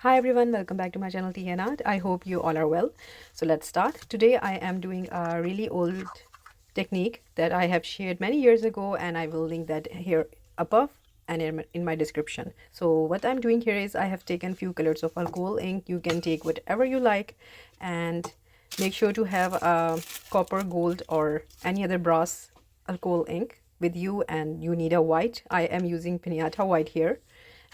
Hi everyone, welcome back to my channel Tea and Art. I hope you all are well. So let's start. Today I am doing a really old technique that I have shared many years ago, and I will link that here above and in my description. So what I'm doing here is I have taken few colors of alcohol ink. You can take whatever you like, and make sure to have a copper, gold or any other brass alcohol ink with you, and you need a white. I am using pinata white here.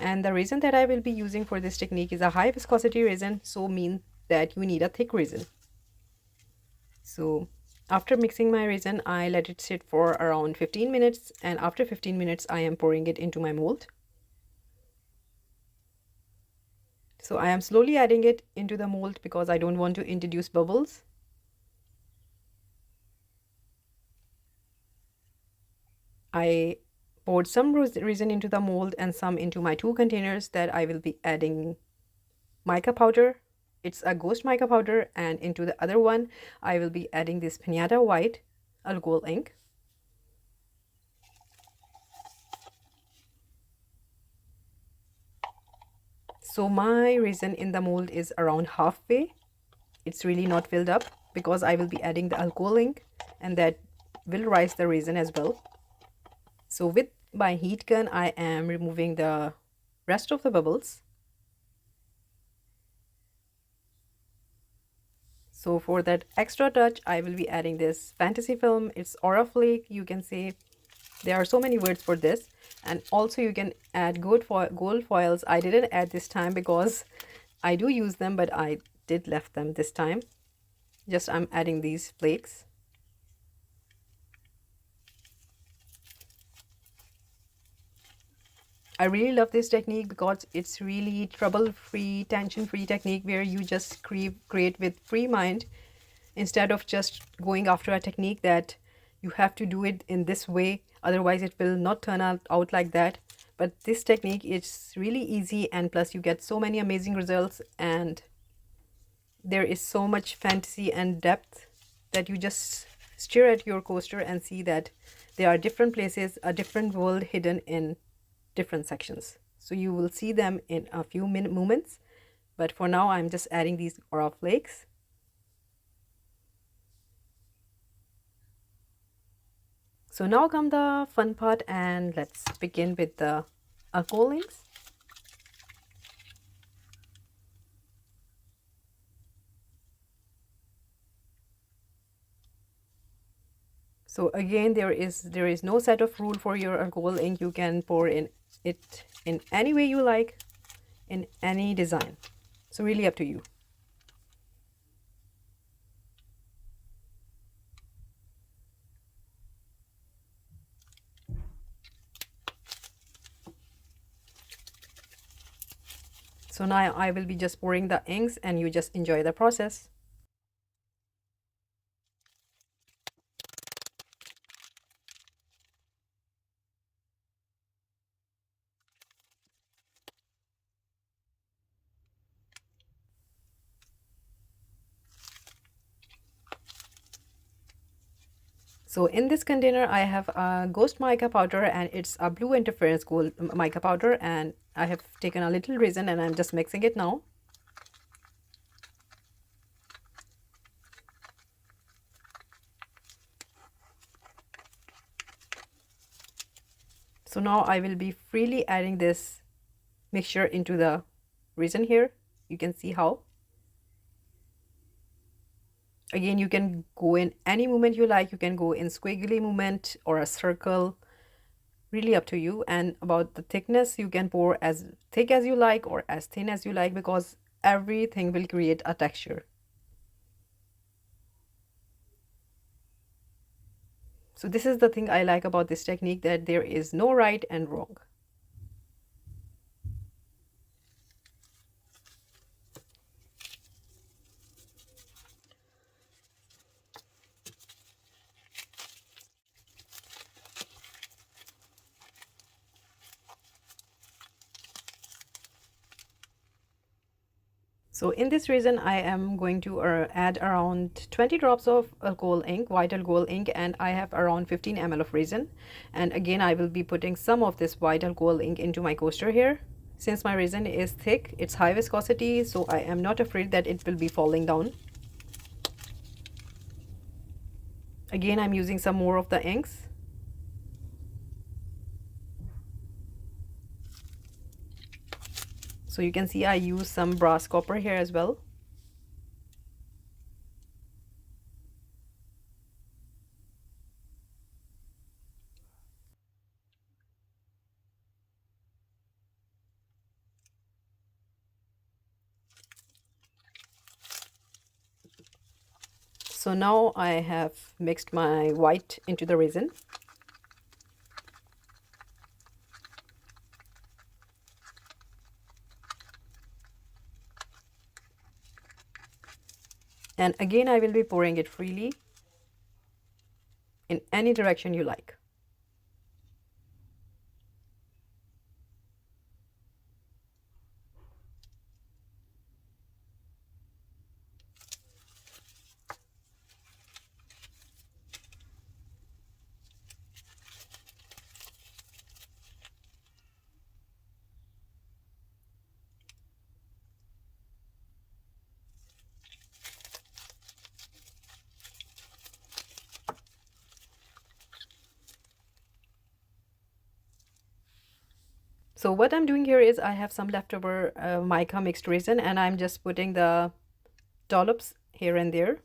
And the reason that I will be using for this technique is a high viscosity resin, so mean that you need a thick resin. So after mixing my resin, I let it sit for around 15 minutes, and after 15 minutes I am pouring it into my mold. So I am slowly adding it into the mold because I don't want to introduce bubbles. I poured some resin into the mold and some into my two containers that I will be adding mica powder. It's a ghost mica powder, and into the other one I will be adding this pinata white alcohol ink. So my resin in the mold is around halfway. It's really not filled up because I will be adding the alcohol ink, and that will rise the resin as well. So with my heat gun I am removing the rest of the bubbles. So for that extra touch, I will be adding this fantasy film. It's aura flake. You can say there are so many words for this. And also you can add gold foils. I didn't add this time because I do use them, but I did left them this time. Just I'm adding these flakes. I really love this technique because it's really trouble-free, tension-free technique where you just create with free mind instead of just going after a technique that you have to do it in this way, otherwise it will not turn out like that. But this technique is really easy, and plus you get so many amazing results, and there is so much fantasy and depth that you just stare at your coaster and see that there are different places, a different world hidden in different sections. So you will see them in a few moments, but for now I'm just adding these aura flakes. So now come the fun part, and let's begin with the alcohol inks. So again, there is no set of rule for your alcohol ink. You can pour in it in any way you like, in any design. So really up to you. So now I will be just pouring the inks, and you just enjoy the process. So in this container I have a ghost mica powder, and it's a blue interference gold mica powder, and I have taken a little resin and I'm just mixing it now. So now I will be freely adding this mixture into the resin here. You can see how. Again, you can go in any movement you like. You can go in squiggly movement or a circle, really up to you. And about the thickness, you can pour as thick as you like or as thin as you like, because everything will create a texture. So this is the thing I like about this technique, that there is no right and wrong. So in this resin, I am going to add around 20 drops of alcohol ink, white alcohol ink, and I have around 15 ml of resin. And again, I will be putting some of this white alcohol ink into my coaster here. Since my resin is thick, it's high viscosity, so I am not afraid that it will be falling down. Again, I'm using some more of the inks. So you can see I use some brass copper here as well. So now I have mixed my white into the resin. And again, I will be pouring it freely in any direction you like. So what I'm doing here is I have some leftover mica mixed resin, and I'm just putting the dollops here and there.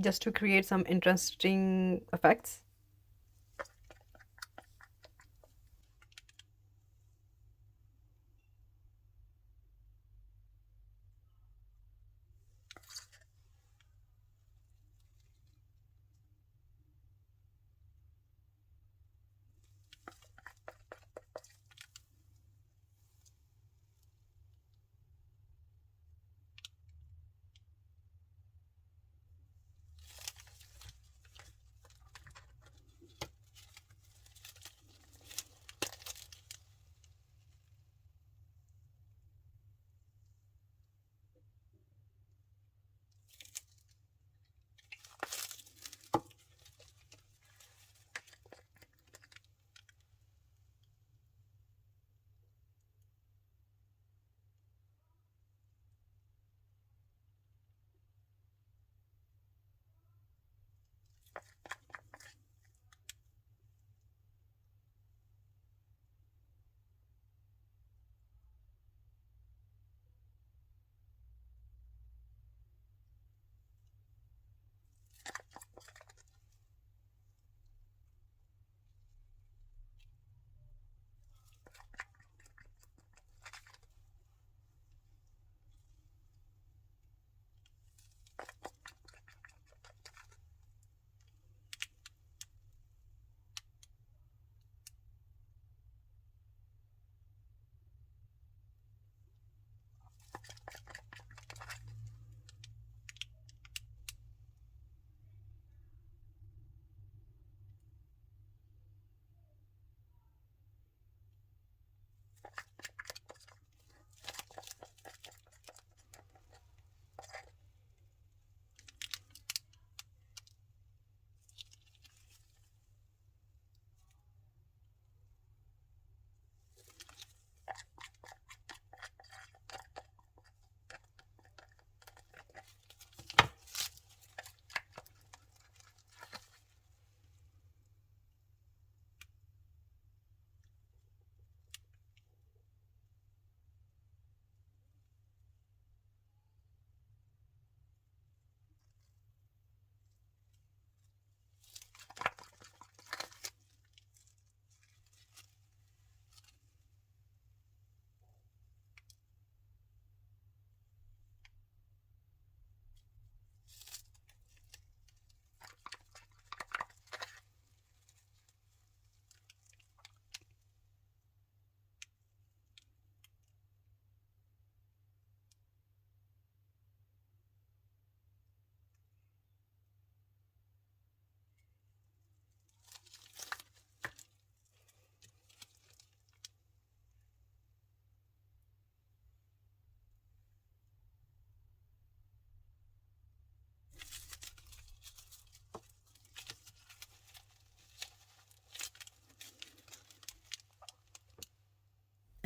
Just to create some interesting effects.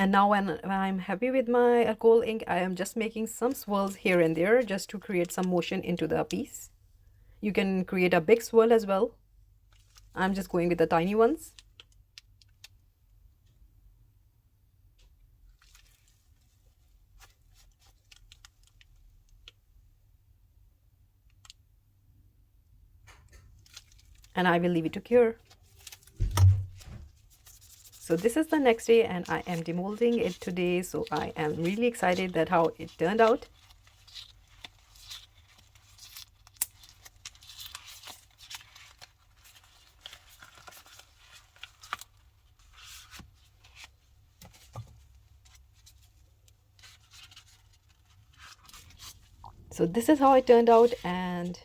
And now when I'm happy with my alcohol ink, I am just making some swirls here and there just to create some motion into the piece. You can create a big swirl as well. I'm just going with the tiny ones. And I will leave it to cure. So this is the next day and I am demolding it today. So I am really excited that how it turned out. So this is how it turned out, and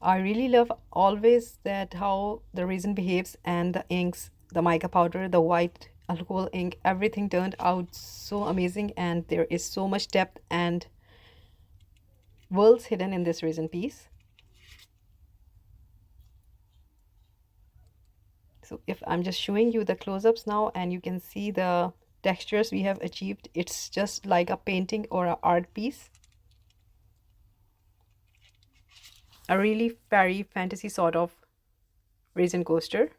I really love always that how the resin behaves and the inks, the mica powder, the white alcohol ink, everything turned out so amazing, and there is so much depth and worlds hidden in this resin piece. So if I'm just showing you the close-ups now, and you can see the textures we have achieved, it's just like a painting or an art piece. A really fairy fantasy sort of resin coaster.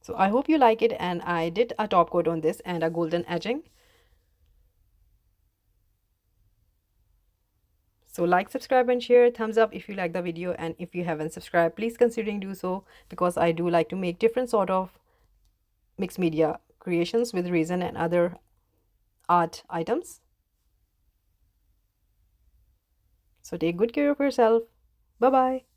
So I hope you like it, and I did a top coat on this and a golden edging. So like, subscribe and share, thumbs up if you like the video, and if you haven't subscribed, please considering do so, because I do like to make different sort of mixed media creations with resin and other art items. So take good care of yourself. Bye bye.